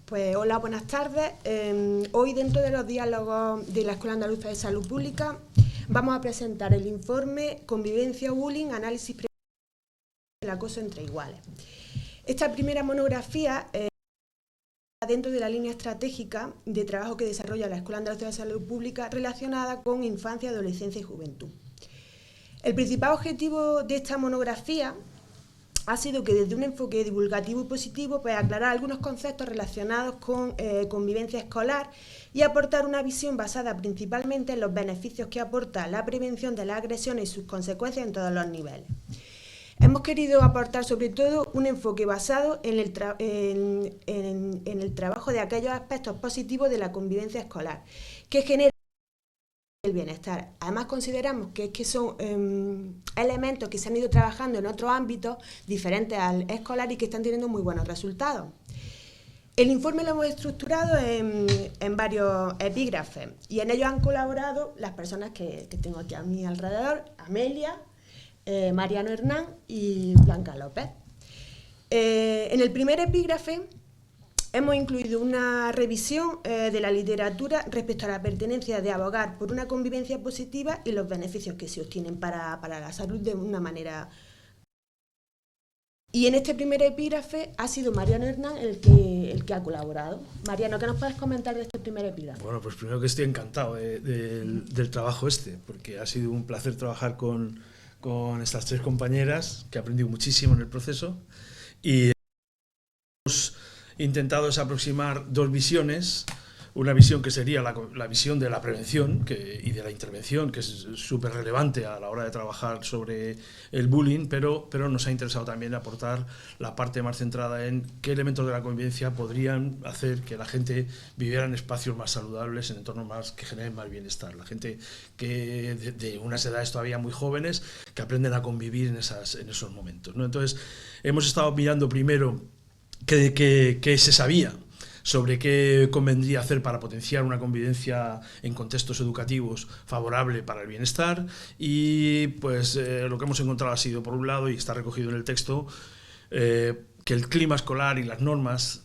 Pues hola, buenas tardes. Hoy, dentro de los diálogos de la Escuela Andaluza de Salud Pública, vamos a presentar el informe Convivencia, Bullying, Análisis del acoso entre iguales. Esta primera monografía dentro de la línea estratégica de trabajo que desarrolla la Escuela Andaluza de Salud Pública relacionada con infancia, adolescencia y juventud. El principal objetivo de esta monografía ha sido que desde un enfoque divulgativo y positivo pues aclarar algunos conceptos relacionados con convivencia escolar y aportar una visión basada principalmente en los beneficios que aporta la prevención de las agresiones y sus consecuencias en todos los niveles. Hemos querido aportar sobre todo un enfoque basado en el trabajo de aquellos aspectos positivos de la convivencia escolar que genera el bienestar. Además consideramos que son elementos que se han ido trabajando en otros ámbitos diferentes al escolar y que están teniendo muy buenos resultados. El informe lo hemos estructurado en varios epígrafes y en ellos han colaborado las personas que tengo aquí a mi alrededor: Amelia, Mariano Hernán y Blanca López. En el primer epígrafe hemos incluido una revisión de la literatura respecto a la pertenencia de abogar por una convivencia positiva y los beneficios que se obtienen para la salud de una manera. Y en este primer epígrafe ha sido Mariano Hernán el que ha colaborado. Mariano, ¿qué nos puedes comentar de este primer epígrafe? Bueno, pues primero que estoy encantado del trabajo porque ha sido un placer trabajar con estas tres compañeras, que he aprendido muchísimo en el proceso, y hemos intentado aproximar dos visiones. Una visión que sería la visión de la prevención y de la intervención, que es súper relevante a la hora de trabajar sobre el bullying, pero nos ha interesado también aportar la parte más centrada en qué elementos de la convivencia podrían hacer que la gente viviera en espacios más saludables, en entornos que generen más bienestar. La gente que de unas edades todavía muy jóvenes que aprenden a convivir en esos momentos, ¿no? Entonces, hemos estado mirando primero qué se sabía sobre qué convendría hacer para potenciar una convivencia en contextos educativos favorable para el bienestar, y pues lo que hemos encontrado ha sido, por un lado, y está recogido en el texto, que el clima escolar y las normas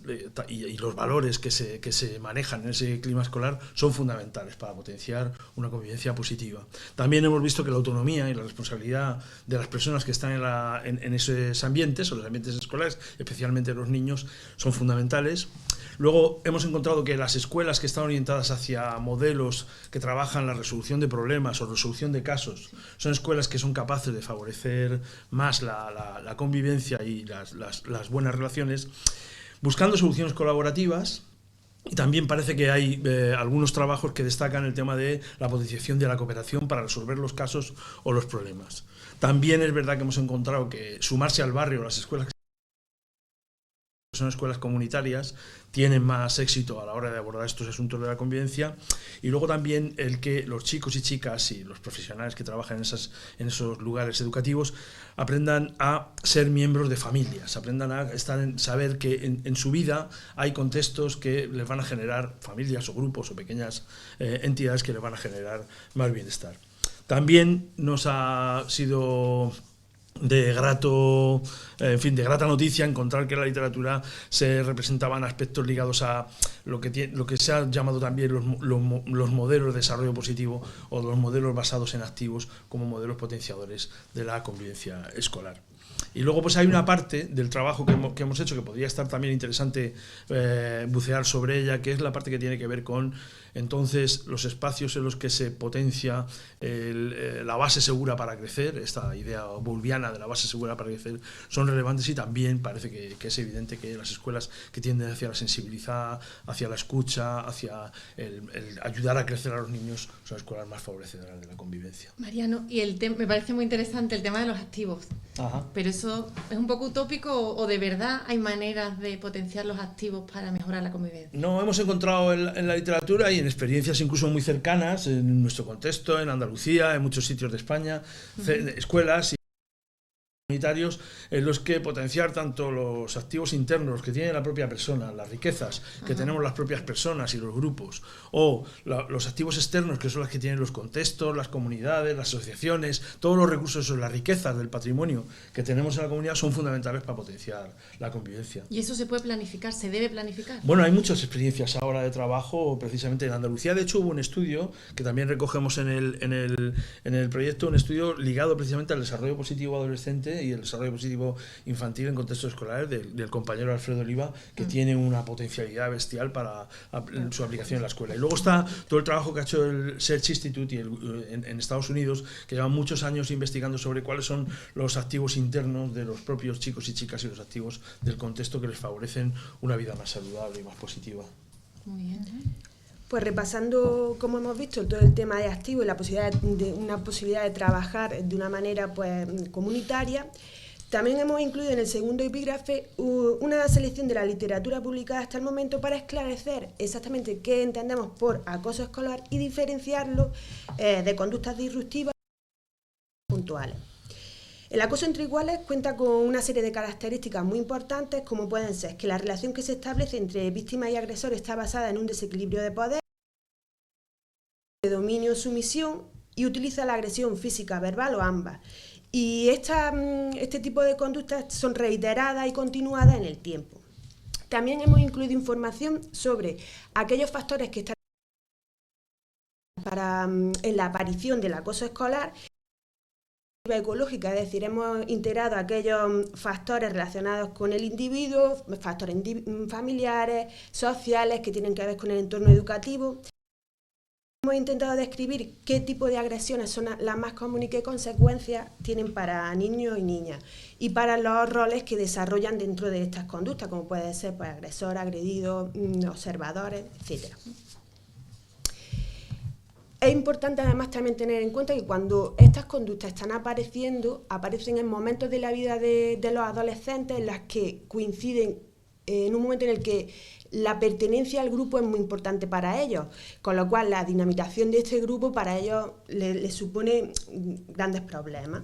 y los valores que se manejan en ese clima escolar son fundamentales para potenciar una convivencia positiva. También hemos visto que la autonomía y la responsabilidad de las personas que están en esos ambientes, o los ambientes escolares, especialmente los niños, son fundamentales. Luego hemos encontrado que las escuelas que están orientadas hacia modelos que trabajan la resolución de problemas o resolución de casos son escuelas que son capaces de favorecer más la convivencia y las buenas relaciones, buscando soluciones colaborativas. Y también parece que hay algunos trabajos que destacan el tema de la potenciación de la cooperación para resolver los casos o los problemas. También es verdad que hemos encontrado que sumarse al barrio, las escuelas que son escuelas comunitarias, tienen más éxito a la hora de abordar estos asuntos de la convivencia. Y luego también el que los chicos y chicas y los profesionales que trabajan en esos lugares educativos aprendan a ser miembros de familias, aprendan a saber que en su vida hay contextos que les van a generar, familias o grupos o pequeñas entidades que les van a generar más bienestar. También nos ha sido de grata noticia encontrar que en la literatura se representaban aspectos ligados a lo que se ha llamado también los modelos de desarrollo positivo o los modelos basados en activos como modelos potenciadores de la convivencia escolar. Y luego pues hay una parte del trabajo que hemos hecho que podría estar también interesante bucear sobre ella, que es la parte que tiene que ver con entonces los espacios en los que se potencia la base segura para crecer. Esta idea bowlbiana de la base segura para crecer son relevantes, y también parece que es evidente que las escuelas que tienden hacia la sensibilidad, hacia la escucha, hacia el ayudar a crecer a los niños, son escuelas más favorecedoras de la convivencia. Mariano, y me parece muy interesante el tema de los activos. Ajá. Pero ¿eso es un poco utópico o de verdad hay maneras de potenciar los activos para mejorar la convivencia? No, hemos encontrado en la literatura y en experiencias incluso muy cercanas, en nuestro contexto, en Andalucía, en muchos sitios de España, escuelas comunitarios en los que potenciar tanto los activos internos que tiene la propia persona, las riquezas que tenemos las propias personas y los grupos, o los activos externos, que son las que tienen los contextos, las comunidades, las asociaciones, todos los recursos, las riquezas del patrimonio que tenemos en la comunidad son fundamentales para potenciar la convivencia. ¿Y eso se puede planificar? ¿Se debe planificar? Bueno, hay muchas experiencias ahora de trabajo precisamente en Andalucía. De hecho, hubo un estudio que también recogemos en el proyecto, un estudio ligado precisamente al desarrollo positivo adolescente y el desarrollo positivo infantil en contextos escolares del compañero Alfredo Oliva, que tiene una potencialidad bestial para su aplicación en la escuela. Y luego está todo el trabajo que ha hecho el Search Institute en Estados Unidos, que lleva muchos años investigando sobre cuáles son los activos internos de los propios chicos y chicas y los activos del contexto que les favorecen una vida más saludable y más positiva. Muy bien. Pues repasando, como hemos visto, todo el tema de activo y la posibilidad una posibilidad de trabajar de una manera pues comunitaria, también hemos incluido en el segundo epígrafe una selección de la literatura publicada hasta el momento para esclarecer exactamente qué entendemos por acoso escolar y diferenciarlo de conductas disruptivas puntuales. El acoso entre iguales cuenta con una serie de características muy importantes, como pueden ser que la relación que se establece entre víctima y agresor está basada en un desequilibrio de poder, de dominio o sumisión, y utiliza la agresión física, verbal o ambas. Y este tipo de conductas son reiteradas y continuadas en el tiempo. También hemos incluido información sobre aquellos factores que están en la aparición del acoso escolar, ecológica, es decir, hemos integrado aquellos factores relacionados con el individuo, factores familiares, sociales, que tienen que ver con el entorno educativo. Hemos intentado describir qué tipo de agresiones son las más comunes y qué consecuencias tienen para niños y niñas y para los roles que desarrollan dentro de estas conductas, como puede ser pues, agresor, agredido, observadores, etc. Es importante además también tener en cuenta que cuando estas conductas están apareciendo, aparecen en momentos de la vida de los adolescentes en las que coinciden en un momento en el que la pertenencia al grupo es muy importante para ellos, con lo cual la dinamización de este grupo para ellos les supone grandes problemas.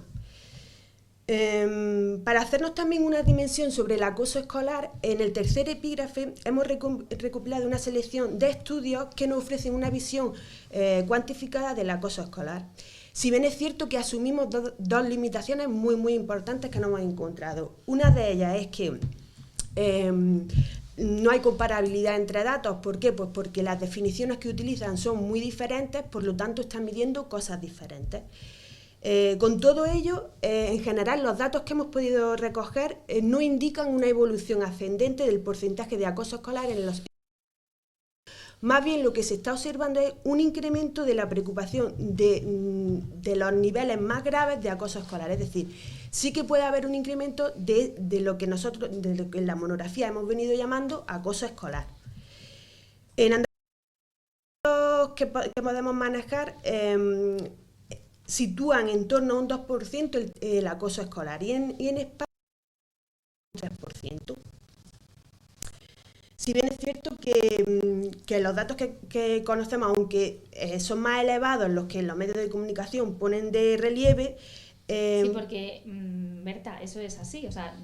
Para hacernos también una dimensión sobre el acoso escolar, en el tercer epígrafe hemos recopilado una selección de estudios que nos ofrecen una visión cuantificada del acoso escolar. Si bien es cierto que asumimos dos limitaciones muy importantes que no hemos encontrado. Una de ellas es que no hay comparabilidad entre datos. ¿Por qué? Pues porque las definiciones que utilizan son muy diferentes, por lo tanto están midiendo cosas diferentes. Con todo ello, en general, los datos que hemos podido recoger no indican una evolución ascendente del porcentaje de acoso escolar en los... Más bien lo que se está observando es un incremento de la preocupación de los niveles más graves de acoso escolar. Es decir, sí que puede haber un incremento de lo que nosotros, de lo que en la monografía hemos venido llamando acoso escolar. En Andalucía, que podemos manejar, sitúan en torno a un 2% el acoso escolar y en España un 3%. Si bien es cierto que los datos que conocemos, aunque son más elevados los que los medios de comunicación ponen de relieve... Sí, porque, Berta, eso es así. O sea,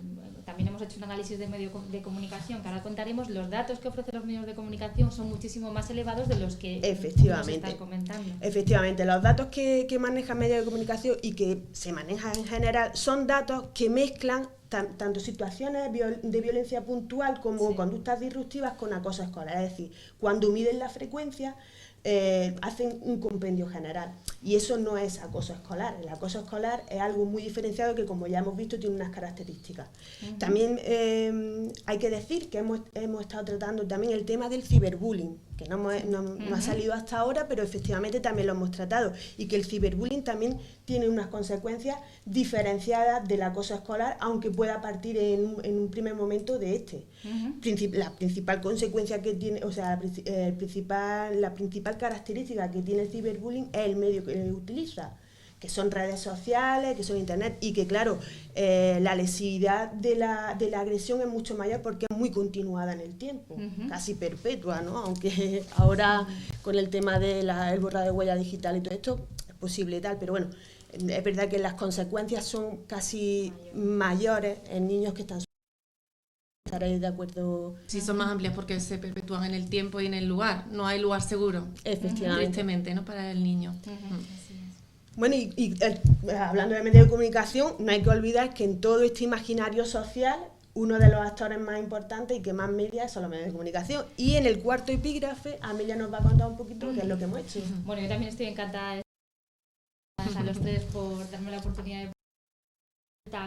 también hemos hecho un análisis de medios de comunicación, que ahora contaremos. Los datos que ofrecen los medios de comunicación son muchísimo más elevados de los que nos estás comentando. Efectivamente, los datos que manejan medios de comunicación y que se manejan en general son datos que mezclan tanto situaciones de violencia puntual como conductas disruptivas con acoso escolar. Es decir, cuando miden la frecuencia, hacen un compendio general. Y eso no es acoso escolar. El acoso escolar es algo muy diferenciado que, como ya hemos visto, tiene unas características. También hay que decir que hemos estado tratando también el tema del ciberbullying, que no ha salido hasta ahora, pero efectivamente también lo hemos tratado, y que el ciberbullying también tiene unas consecuencias diferenciadas del acoso escolar, aunque pueda partir en un primer momento de este. La principal consecuencia que tiene, o sea, la principal característica que tiene el ciberbullying es el medio que utiliza, que son redes sociales, que son internet, y que claro, la lesividad de la agresión es mucho mayor porque es muy continuada en el tiempo, casi perpetua, ¿no? Aunque ahora con el tema del borrado de huella digital y todo esto, posible y tal, pero bueno, es verdad que las consecuencias son casi mayores en niños que están. ¿Estaréis de acuerdo? Sí, son más amplias porque se perpetúan en el tiempo y en el lugar. No hay lugar seguro. Efectivamente. Tristemente, ¿no? Para el niño. Bueno, hablando de medios de comunicación, no hay que olvidar que en todo este imaginario social, uno de los actores más importantes y que más media son los medios de comunicación. Y en el cuarto epígrafe, Amelia nos va a contar un poquito qué es lo que hemos hecho. Bueno, yo también estoy encantada a los tres por darme la oportunidad de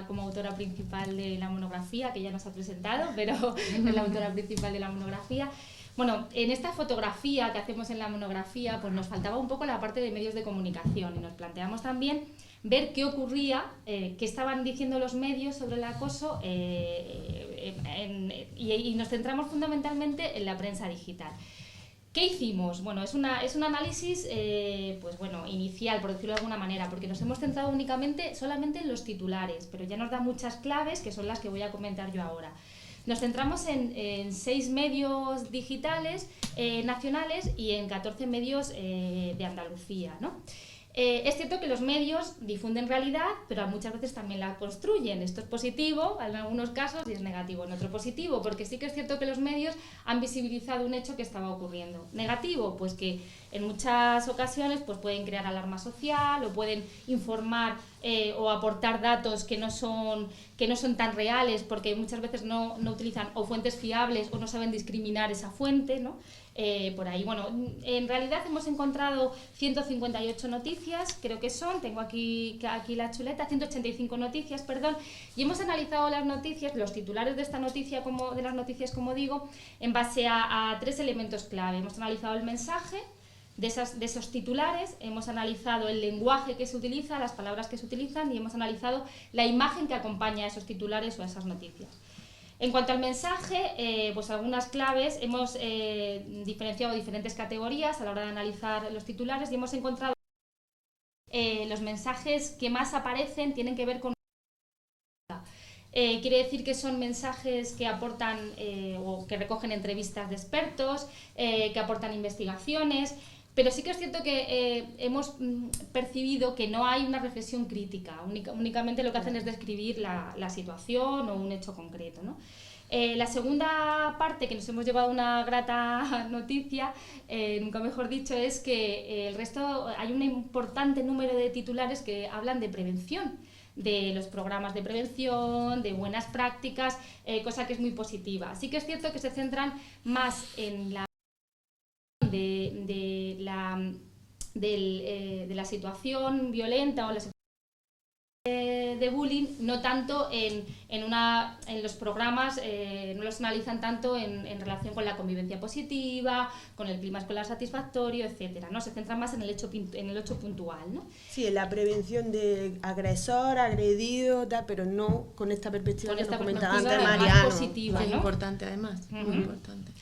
como autora principal de la monografía, que ya nos ha presentado, pero es la autora principal de la monografía. Bueno, en esta fotografía que hacemos en la monografía, pues nos faltaba un poco la parte de medios de comunicación y nos planteamos también ver qué ocurría, qué estaban diciendo los medios sobre el acoso y nos centramos fundamentalmente en la prensa digital. ¿Qué hicimos? Bueno, es un análisis pues bueno, inicial, por decirlo de alguna manera, porque nos hemos centrado solamente en los titulares, pero ya nos da muchas claves que son las que voy a comentar yo ahora. Nos centramos en 6 medios digitales nacionales y en 14 medios de Andalucía, ¿no? Es cierto que los medios difunden realidad, pero muchas veces también la construyen. Esto es positivo en algunos casos y es negativo en otro. Positivo, porque sí que es cierto que los medios han visibilizado un hecho que estaba ocurriendo. Negativo, pues que en muchas ocasiones pues pueden crear alarma social o pueden informar o aportar datos que no son tan reales porque muchas veces no utilizan o fuentes fiables o no saben discriminar esa fuente, ¿no? Por ahí, bueno, en realidad hemos encontrado 158 noticias, creo que son, tengo aquí la chuleta, 185 noticias, perdón, y hemos analizado las noticias, los titulares de esta noticia, de las noticias, como digo, en base a 3 elementos clave. Hemos analizado el mensaje de esos titulares, hemos analizado el lenguaje que se utiliza, las palabras que se utilizan y hemos analizado la imagen que acompaña a esos titulares o a esas noticias. En cuanto al mensaje, pues algunas claves, hemos diferenciado diferentes categorías a la hora de analizar los titulares y hemos encontrado los mensajes que más aparecen tienen que ver con... quiere decir que son mensajes que aportan o que recogen entrevistas de expertos, que aportan investigaciones, pero sí que es cierto que hemos percibido que no hay una reflexión crítica, únicamente lo que hacen es describir la situación o un hecho concreto, ¿no? La segunda parte, que nos hemos llevado una grata noticia, nunca mejor dicho, es que el resto, hay un importante número de titulares que hablan de prevención, de los programas de prevención, de buenas prácticas, cosa que es muy positiva. Sí que es cierto que se centran más en la de la situación violenta o la situación de bullying, no tanto en los programas, no los analizan tanto en relación con la convivencia positiva, con el clima escolar satisfactorio, etcétera, ¿no? Se centran más en el hecho puntual, ¿no? Sí, en la prevención de agresor, agredido, tal, pero no con esta perspectiva que nos comentaba antes Mariano. Más positiva, ¿no? Es importante, además, muy importante.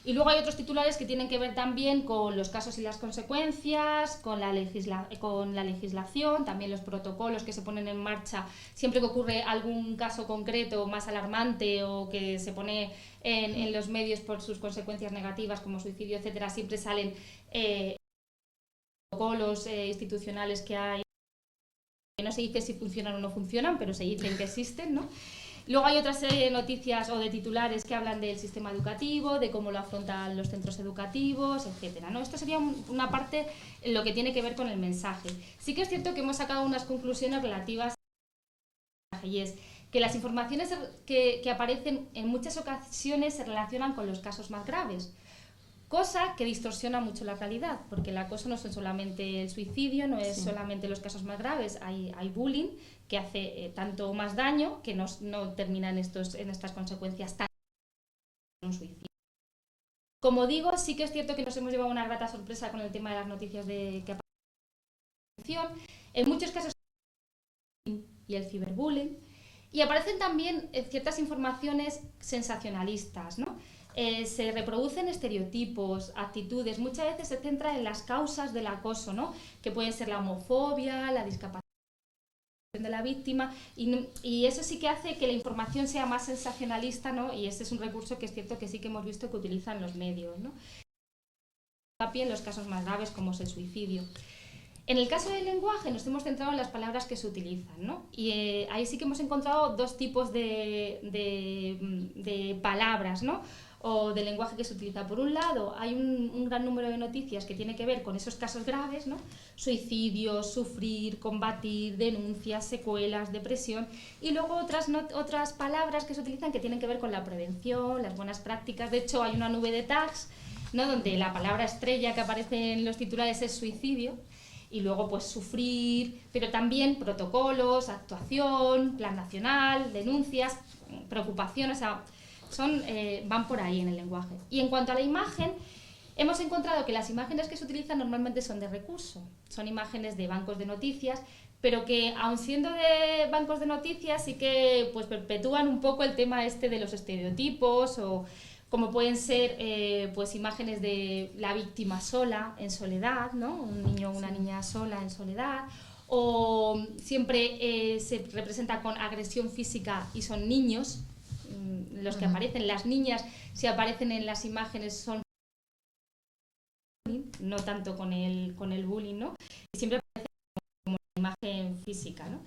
Y luego hay otros titulares que tienen que ver también con los casos y las consecuencias, con la legislación, también los protocolos que se ponen en marcha siempre que ocurre algún caso concreto más alarmante o que se pone en los medios por sus consecuencias negativas como suicidio, etcétera, siempre salen protocolos institucionales que hay, que no se dice si funcionan o no funcionan, pero se dicen que existen, ¿no? Luego hay otra serie de noticias o de titulares que hablan del sistema educativo, de cómo lo afrontan los centros educativos, etcétera, ¿no? Esto sería una parte en lo que tiene que ver con el mensaje. Sí que es cierto que hemos sacado unas conclusiones relativas al mensaje, y es que las informaciones que aparecen en muchas ocasiones se relacionan con los casos más graves, cosa que distorsiona mucho la realidad, porque el acoso no es solamente el suicidio, no es solamente los casos más graves, hay bullying que hace tanto más daño que no termina en estas consecuencias tan un suicidio. Como digo, sí que es cierto que nos hemos llevado una grata sorpresa con el tema de las noticias que aparecen en muchos casos y el ciberbullying, y aparecen también ciertas informaciones sensacionalistas, ¿no? Se reproducen estereotipos, actitudes, muchas veces se centra en las causas del acoso, ¿no? Que pueden ser la homofobia, la discapacidad de la víctima, y eso sí que hace que la información sea más sensacionalista, ¿no? Y ese es un recurso que es cierto que sí que hemos visto que utilizan los medios, ¿no? En los casos más graves como es el suicidio. En el caso del lenguaje nos hemos centrado en las palabras que se utilizan, ¿no? Y ahí sí que hemos encontrado dos tipos de palabras, ¿no? O de lenguaje que se utiliza. Por un lado, hay un gran número de noticias que tiene que ver con esos casos graves, ¿no? Suicidios, sufrir, combatir, denuncias, secuelas, depresión, y luego otras palabras que se utilizan que tienen que ver con la prevención, las buenas prácticas. De hecho, hay una nube de tags, ¿no? Donde la palabra estrella que aparece en los titulares es suicidio, y luego pues sufrir, pero también protocolos, actuación, plan nacional, denuncias, preocupación, o sea, van por ahí en el lenguaje. Y en cuanto a la imagen, hemos encontrado que las imágenes que se utilizan normalmente son de recurso, son imágenes de bancos de noticias, pero que aun siendo de bancos de noticias sí que pues perpetúan un poco el tema este de los estereotipos, o como pueden ser pues imágenes de la víctima sola, en soledad, ¿no? Un niño o una niña sola en soledad, o siempre se representa con agresión física y son niños los que aparecen. Las niñas, si aparecen en las imágenes, son no tanto con el bullying, ¿no? Y siempre aparece como imagen física, ¿no?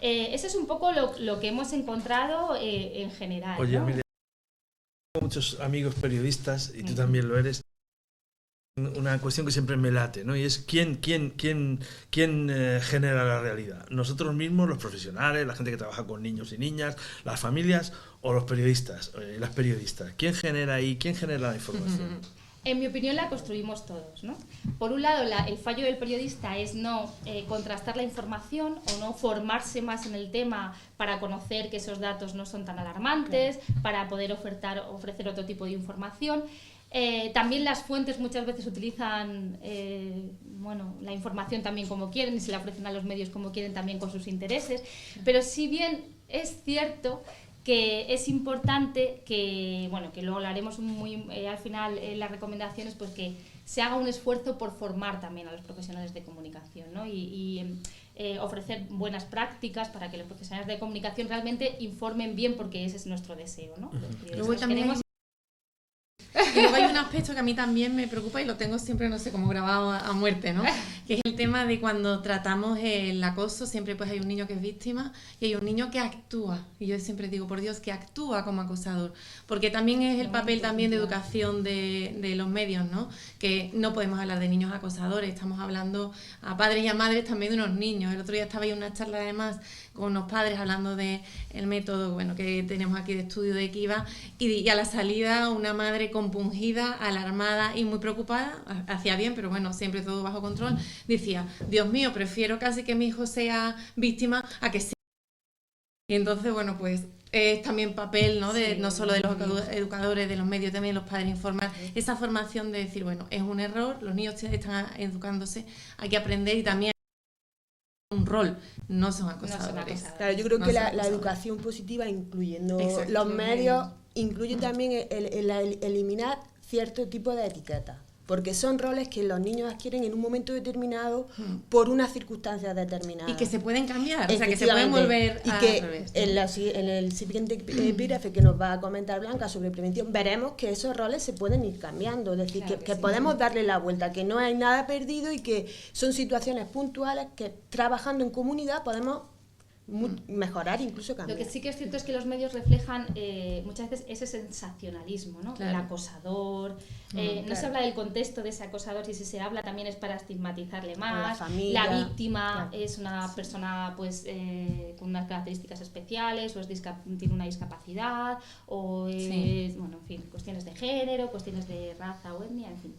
Eso es un poco lo que hemos encontrado en general. Oye, ¿no? Emilia, tengo muchos amigos periodistas, y tú también lo eres. Una cuestión que siempre me late, ¿no? Y es quién genera la realidad. Nosotros mismos, los profesionales, la gente que trabaja con niños y niñas, las familias, o los periodistas, las periodistas. ¿Quién genera ahí? ¿Quién genera la información? En mi opinión la construimos todos, ¿no? Por un lado, el fallo del periodista es no contrastar la información o no formarse más en el tema para conocer que esos datos no son tan alarmantes, para poder ofrecer otro tipo de información. También las fuentes muchas veces utilizan la información también como quieren, y se la ofrecen a los medios como quieren, también con sus intereses. Pero si bien es cierto que es importante que luego lo haremos al final en las recomendaciones, pues que se haga un esfuerzo por formar también a los profesionales de comunicación, ¿no? y ofrecer buenas prácticas para que los profesionales de comunicación realmente informen bien, porque ese es nuestro deseo, ¿no? Luego también y luego hay un aspecto que a mí también me preocupa y lo tengo siempre, no sé, como grabado a muerte, ¿no? Que es el tema de cuando tratamos el acoso, siempre pues hay un niño que es víctima y hay un niño que actúa. Y yo siempre digo, por Dios, que actúa como acosador. Porque también es el papel también de educación de los medios, ¿no? Que no podemos hablar de niños acosadores, estamos hablando a padres y a madres también de unos niños. El otro día estaba en una charla además con unos padres hablando del método que tenemos aquí de estudio de Kiva, y a la salida una madre compungida, alarmada y muy preocupada, hacía bien, pero bueno, siempre todo bajo control, decía, Dios mío, prefiero casi que mi hijo sea víctima a que sea. Y entonces, bueno, pues es también papel, ¿no? No solo de los educadores, de los medios, también de los padres, informar esa formación de decir, bueno, es un error, los niños están educándose, hay que aprender, y también un rol, no son acosadores. Claro, yo creo que la educación positiva, incluyendo los medios, incluye también el eliminar cierto tipo de etiquetas, porque son roles que los niños adquieren en un momento determinado por unas circunstancias determinadas. Y que se pueden cambiar, o sea, que se pueden volver y que en el siguiente epígrafe que nos va a comentar Blanca sobre prevención, veremos que esos roles se pueden ir cambiando, es decir, que podemos darle la vuelta, que no hay nada perdido y que son situaciones puntuales que trabajando en comunidad podemos mejorar, incluso cambiar. Lo que sí que es cierto es que los medios reflejan muchas veces ese sensacionalismo, ¿no? Claro. El acosador, no se habla del contexto de ese acosador, y si se habla también es para estigmatizarle más. La familia, la víctima es una persona pues con unas características especiales, o tiene una discapacidad, o en fin, cuestiones de género, cuestiones de raza o etnia, en fin.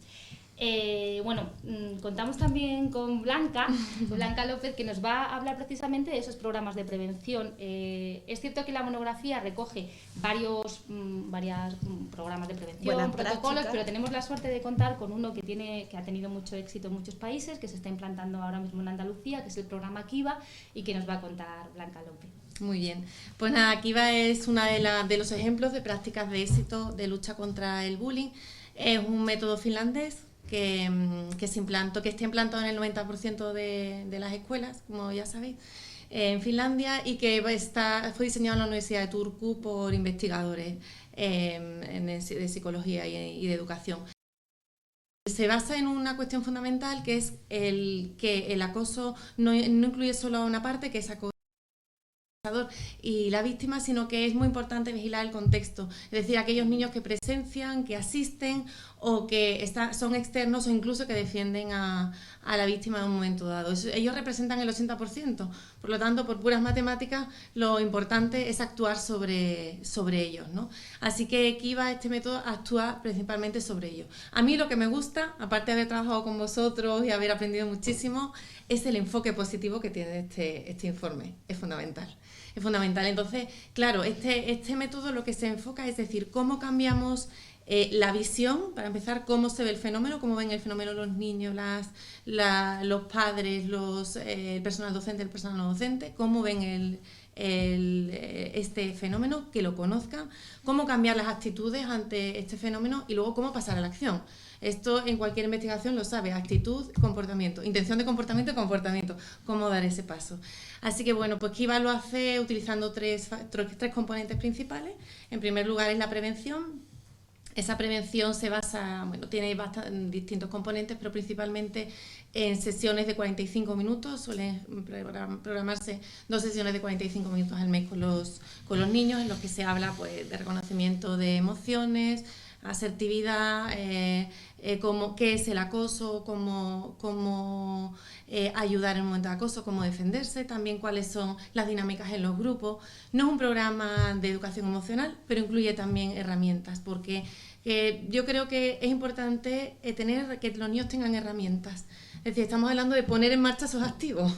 Contamos también con Blanca López, que nos va a hablar precisamente de esos programas de prevención. Es cierto que la monografía recoge varios programas de prevención, protocolos, pero tenemos la suerte de contar con uno que ha tenido mucho éxito en muchos países, que se está implantando ahora mismo en Andalucía, que es el programa Kiva, y que nos va a contar Blanca López. Muy bien, pues nada, Kiva es una de los ejemplos de prácticas de éxito de lucha contra el bullying. Es un método finlandés que está implantado en el 90% de las escuelas, como ya sabéis, en Finlandia, y que fue diseñado en la Universidad de Turku por investigadores de psicología y de educación. se basa en una cuestión fundamental, que es que el acoso no incluye solo a una parte, que es acoso y la víctima, sino que es muy importante vigilar el contexto, es decir, aquellos niños que presencian, que asisten o que son externos o incluso que defienden a la víctima en un momento dado. Ellos representan el 80%, por lo tanto, por puras matemáticas, lo importante es actuar sobre ellos, ¿no? Así que Kiva, este método, actúa principalmente sobre ellos. A mí lo que me gusta, aparte de haber trabajado con vosotros y haber aprendido muchísimo, es el enfoque positivo que tiene este informe. Es fundamental. Es fundamental. Entonces, claro, este método lo que se enfoca es decir, cómo cambiamos la visión, para empezar, cómo se ve el fenómeno, cómo ven el fenómeno los niños, los padres, el personal docente, el personal no docente, cómo ven este fenómeno, que lo conozcan, cómo cambiar las actitudes ante este fenómeno y luego cómo pasar a la acción. Esto en cualquier investigación lo sabe, actitud, comportamiento, intención de comportamiento y comportamiento, cómo dar ese paso. Así que bueno, pues Kiva lo hace utilizando tres componentes principales. En primer lugar es la prevención. Esa prevención se basa, bueno, tiene distintos componentes, pero principalmente en sesiones de 45 minutos. Suelen programarse 2 sesiones de 45 minutos al mes con los niños, en los que se habla pues, de reconocimiento de emociones, asertividad, qué es el acoso, cómo ayudar en un momento de acoso, cómo defenderse, también cuáles son las dinámicas en los grupos. No es un programa de educación emocional, pero incluye también herramientas, porque yo creo que es importante que los niños tengan herramientas. Es decir, estamos hablando de poner en marcha esos activos,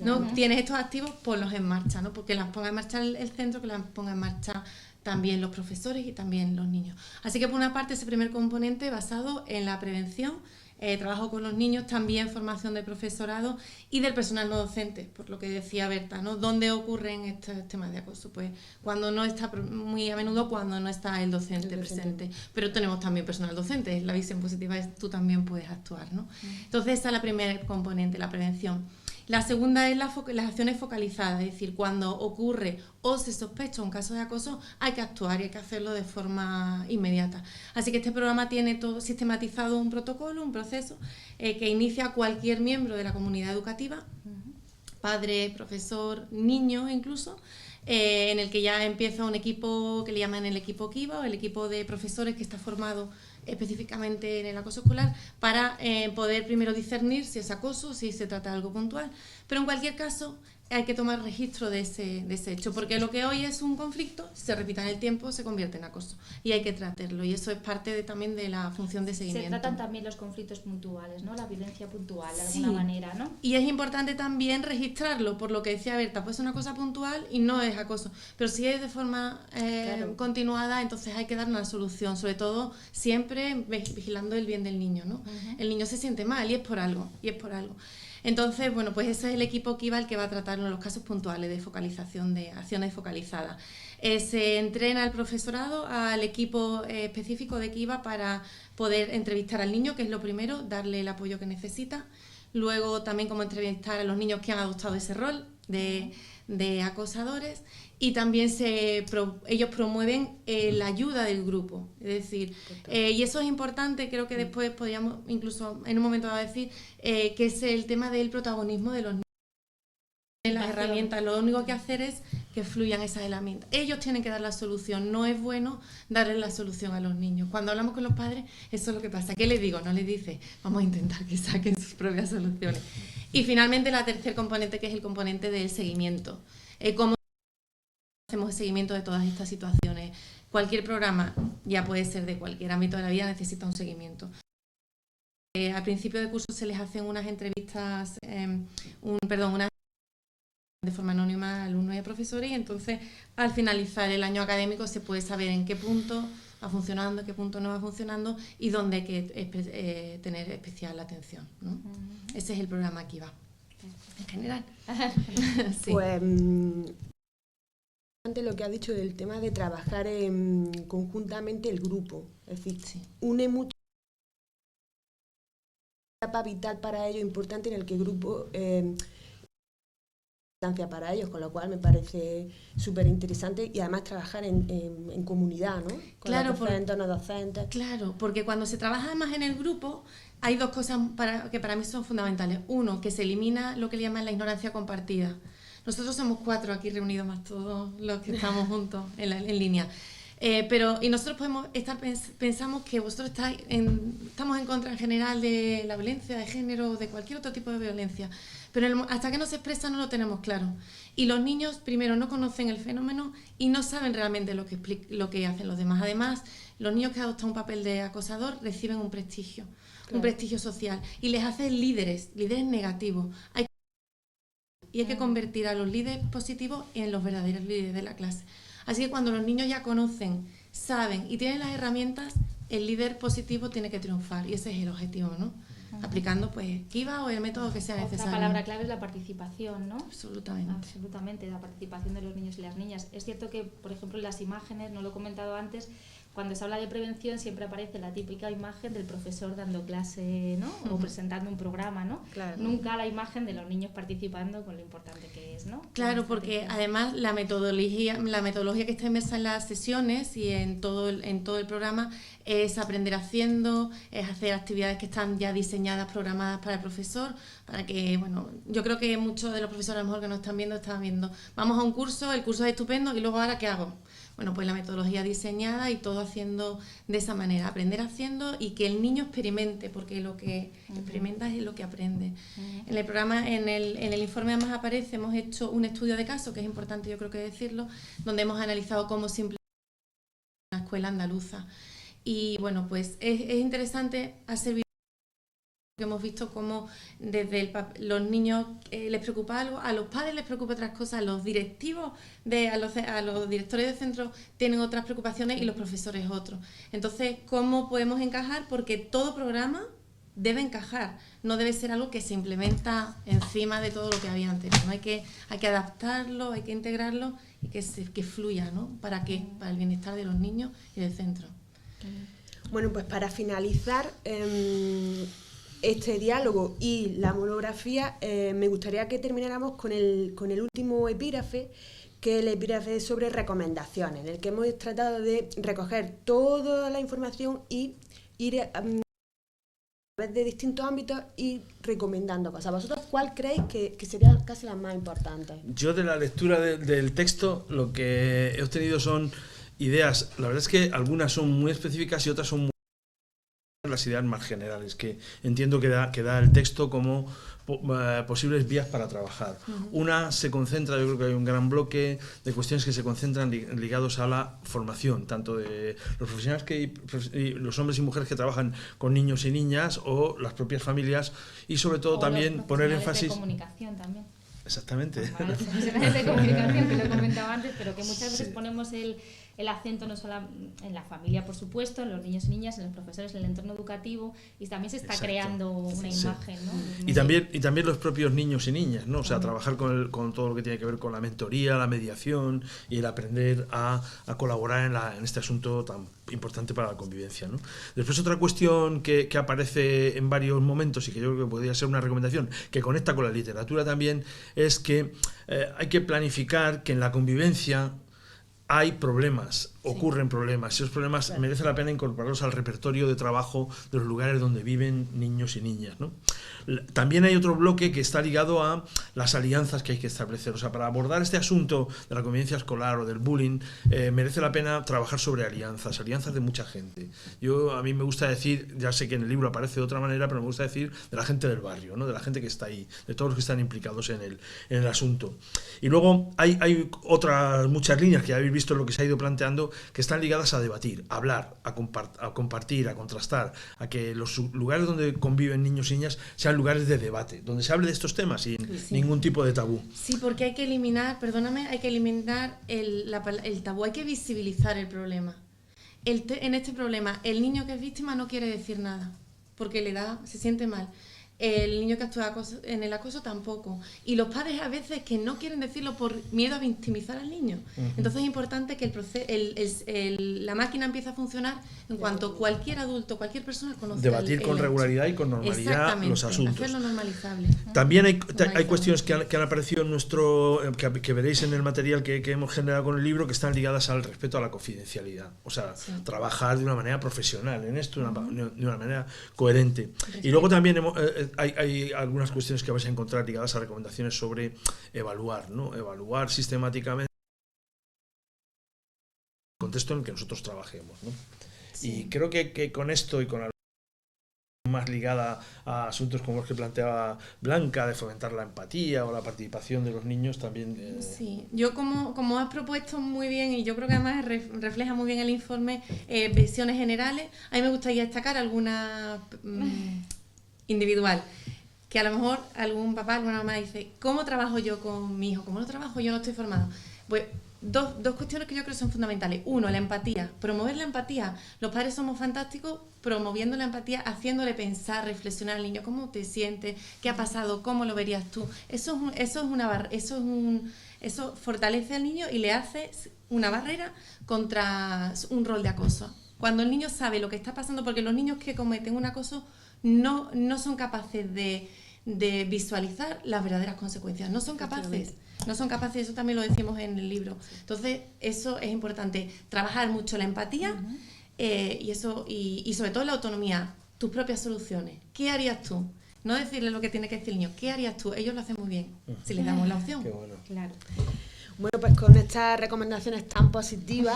¿no? Tienes estos activos, ponlos en marcha, ¿no? Porque las ponga en marcha el centro, que las ponga en marcha también los profesores y también los niños. Así que por una parte ese primer componente basado en la prevención, trabajo con los niños, también formación del profesorado y del personal no docente, por lo que decía Berta, ¿no? ¿Dónde ocurren estos temas de acoso? Pues cuando no está, muy a menudo cuando no está el docente presente, pero tenemos también personal docente, la visión positiva es tú también puedes actuar, ¿no? Entonces esa es la primera componente, la prevención. La segunda es las acciones focalizadas, es decir, cuando ocurre o se sospecha un caso de acoso, hay que actuar y hay que hacerlo de forma inmediata. Así que este programa tiene todo sistematizado, un protocolo, un proceso que inicia cualquier miembro de la comunidad educativa, padre, profesor, niño incluso, en el que ya empieza un equipo que le llaman el equipo Kiva, o el equipo de profesores que está formado específicamente en el acoso escolar, para poder primero discernir si es acoso, si se trata de algo puntual, pero en cualquier caso hay que tomar registro de ese hecho, porque lo que hoy es un conflicto, si se repita en el tiempo, se convierte en acoso y hay que tratarlo, y eso es parte también de la función de seguimiento. Se tratan también los conflictos puntuales, ¿no? La violencia puntual, de alguna manera, ¿no? Y es importante también registrarlo, por lo que decía Berta, pues es una cosa puntual y no es acoso, pero si es de forma continuada, entonces hay que dar una solución, sobre todo siempre vigilando el bien del niño, ¿no? El niño se siente mal y es por algo, Entonces, bueno, pues ese es el equipo Kiva el que va a tratar los casos puntuales de focalización, de acciones focalizadas. Se entrena al profesorado, al equipo específico de Kiva para poder entrevistar al niño, que es lo primero, darle el apoyo que necesita. Luego también cómo entrevistar a los niños que han adoptado ese rol de acosadores, y también ellos promueven la ayuda del grupo, es decir, y eso es importante, creo que después podríamos incluso en un momento dado decir que es el tema del protagonismo de los niños. Las herramientas, lo único que hacer es que fluyan esas herramientas. Ellos tienen que dar la solución, no es bueno darle la solución a los niños. Cuando hablamos con los padres, eso es lo que pasa. ¿Qué les digo? No les dice, vamos a intentar que saquen sus propias soluciones. Y finalmente la tercer componente, que es el componente del seguimiento. ¿Cómo hacemos el seguimiento de todas estas situaciones? Cualquier programa, ya puede ser de cualquier ámbito de la vida, necesita un seguimiento. Al principio de curso se les hacen unas entrevistas, unas de forma anónima a alumnos y a profesores, y entonces al finalizar el año académico se puede saber en qué punto va funcionando, en qué punto no va funcionando y dónde hay que tener especial atención, ¿no? Ese es el programa Kiva en general. Sí. Pues lo que ha dicho del tema de trabajar conjuntamente el grupo, es decir, une mucho, una etapa vital para ello, importante, en el que el grupo para ellos, con lo cual me parece súper interesante y además trabajar en comunidad, ¿no? Con los docentes, no docentes. Claro, porque cuando se trabaja además en el grupo hay dos cosas que para mí son fundamentales. Uno, que se elimina lo que le llaman la ignorancia compartida. Nosotros somos 4 aquí reunidos, más todos los que estamos juntos en línea. Y nosotros podemos pensamos que vosotros estamos en contra en general de la violencia de género o de cualquier otro tipo de violencia, pero hasta que no se expresa no lo tenemos claro. Y los niños primero no conocen el fenómeno y no saben realmente lo que hacen los demás. Además, los niños que adoptan un papel de acosador reciben un prestigio, un prestigio social, y les hacen líderes negativos. Hay que convertir a los líderes positivos en los verdaderos líderes de la clase. Así que cuando los niños ya conocen, saben y tienen las herramientas, el líder positivo tiene que triunfar, y ese es el objetivo, ¿no? Aplicando pues Kiva o el método que sea necesario. La palabra clave es la participación, ¿no? Absolutamente. Absolutamente, la participación de los niños y las niñas. Es cierto que, por ejemplo, en las imágenes, no lo he comentado antes, cuando se habla de prevención siempre aparece la típica imagen del profesor dando clase, ¿no? O presentando un programa, ¿no? Claro. Nunca la imagen de los niños participando con lo importante que es, ¿no? Claro, porque además la metodología que está inmersa en las sesiones y en todo el programa es aprender haciendo, es hacer actividades que están ya diseñadas, programadas para el profesor, para que, bueno, yo creo que muchos de los profesores a lo mejor que nos están viendo, vamos a un curso, el curso es estupendo y luego ¿ahora qué hago? Bueno, pues la metodología diseñada y todo haciendo de esa manera, aprender haciendo y que el niño experimente, porque lo que experimenta es lo que aprende. En el programa, en el informe además aparece, hemos hecho un estudio de caso, que es importante yo creo que decirlo, donde hemos analizado cómo simplificar una escuela andaluza. Y bueno, pues es interesante, ha servido que hemos visto cómo desde los niños les preocupa algo, a los padres les preocupa otras cosas, a los directivos, a los directores de centros tienen otras preocupaciones y los profesores otros. Entonces, ¿cómo podemos encajar? Porque todo programa debe encajar, no debe ser algo que se implementa encima de todo lo que había antes, ¿no? Hay que adaptarlo, hay que integrarlo y que fluya, ¿no? ¿Para qué? Para el bienestar de los niños y del centro. Bueno, pues para finalizar este diálogo y la monografía, me gustaría que termináramos con el último epígrafe, que es el epígrafe sobre recomendaciones, en el que hemos tratado de recoger toda la información y ir a través de distintos ámbitos y recomendando cosas. ¿Vosotros cuál creéis que serían casi las más importantes? Yo de la lectura del texto lo que he obtenido son ideas, la verdad es que algunas son muy específicas y otras son muy las ideas más generales que entiendo que da el texto como posibles vías para trabajar. Una se concentra, yo creo que hay un gran bloque de cuestiones que se concentran ligados a la formación, tanto de los profesionales y los hombres y mujeres que trabajan con niños y niñas o las propias familias, y sobre todo también poner énfasis. De comunicación también. Exactamente. Los profesionales de comunicación, que lo he comentado antes, pero que muchas veces ponemos el acento no solo en la familia, por supuesto, en los niños y niñas, en los profesores, en el entorno educativo, y también se está creando una imagen, ¿no? Y también los propios niños y niñas, ¿no? O sea, trabajar con todo lo que tiene que ver con la mentoría, la mediación y el aprender a colaborar en este asunto tan importante para la convivencia, ¿no? Después otra cuestión que aparece en varios momentos y que yo creo que podría ser una recomendación que conecta con la literatura también es que hay que planificar que en la convivencia hay problemas, ocurren problemas, y esos problemas merece la pena incorporarlos al repertorio de trabajo de los lugares donde viven niños y niñas, ¿no? También hay otro bloque que está ligado a las alianzas que hay que establecer. O sea, para abordar este asunto de la convivencia escolar o del bullying, merece la pena trabajar sobre alianzas de mucha gente. A mí me gusta decir, ya sé que en el libro aparece de otra manera, pero me gusta decir de la gente del barrio, ¿no? De la gente que está ahí, de todos los que están implicados en el asunto. Y luego hay otras muchas líneas que ya habéis visto en lo que se ha ido planteando, que están ligadas a debatir, a hablar, a compartir, a contrastar, a que los lugares donde conviven niños y niñas sean lugares de debate, donde se hable de estos temas sin ningún tipo de tabú. Sí, porque hay que eliminar el tabú, hay que visibilizar el problema. En este problema, el niño que es víctima no quiere decir nada, porque se siente mal. el niño que actúa en el acoso tampoco. Y los padres a veces que no quieren decirlo por miedo a victimizar al niño. Entonces es importante que la máquina empiece a funcionar en cuanto cualquier adulto, cualquier persona conoce debatir con regularidad y con normalidad los asuntos. Hacerlo normalizable. También hay cuestiones que han aparecido en nuestro, que veréis en el material que hemos generado con el libro, que están ligadas al respeto a la confidencialidad. O sea, trabajar de una manera profesional en esto, de una manera coherente. Y luego también hay algunas cuestiones que vais a encontrar ligadas a recomendaciones sobre evaluar, ¿no? Evaluar sistemáticamente el contexto en el que nosotros trabajemos, ¿no? Sí. Y creo que con esto y con la más ligada a asuntos como los que planteaba Blanca, de fomentar la empatía o la participación de los niños también. Sí, yo como has propuesto muy bien, y yo creo que además refleja muy bien el informe, visiones generales, a mí me gustaría destacar alguna individual, que a lo mejor algún papá, alguna mamá dice, ¿cómo trabajo yo con mi hijo? ¿Cómo lo trabajo? Yo no estoy formado. Pues dos cuestiones que yo creo que son fundamentales. Uno, la empatía, promover la empatía. Los padres somos fantásticos promoviendo la empatía, haciéndole pensar, reflexionar al niño, ¿cómo te sientes? ¿Qué ha pasado? ¿Cómo lo verías tú? Eso fortalece al niño y le hace una barrera contra un rol de acoso. Cuando el niño sabe lo que está pasando, porque los niños que cometen un acoso no son capaces de visualizar las verdaderas consecuencias, no son capaces, eso también lo decimos en el libro. Entonces eso es importante, trabajar mucho la empatía y sobre todo la autonomía, tus propias soluciones. ¿Qué harías tú? No decirle lo que tiene que decir el niño, ¿qué harías tú? Ellos lo hacen muy bien, si les damos la opción. Qué bueno. Claro. Bueno, pues con estas recomendaciones tan positivas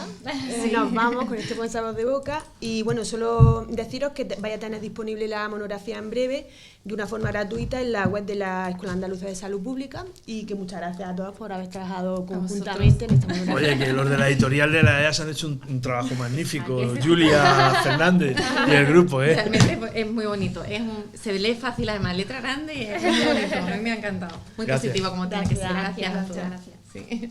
nos vamos con este buen sabor de boca. Y bueno, solo deciros que vaya a tener disponible la monografía en breve, de una forma gratuita, en la web de la Escuela Andaluza de Salud Pública, y que muchas gracias a todos por haber trabajado conjuntamente en esta monografía. Oye, que los de la editorial de la EAS han hecho un trabajo magnífico, Julia Fernández y el grupo, Realmente es muy bonito, se lee fácil, además, letra grande, y es muy bonito, a mí me ha encantado. Muy positivo como tiene que ser. Gracias a todos. Muchas gracias. Sí.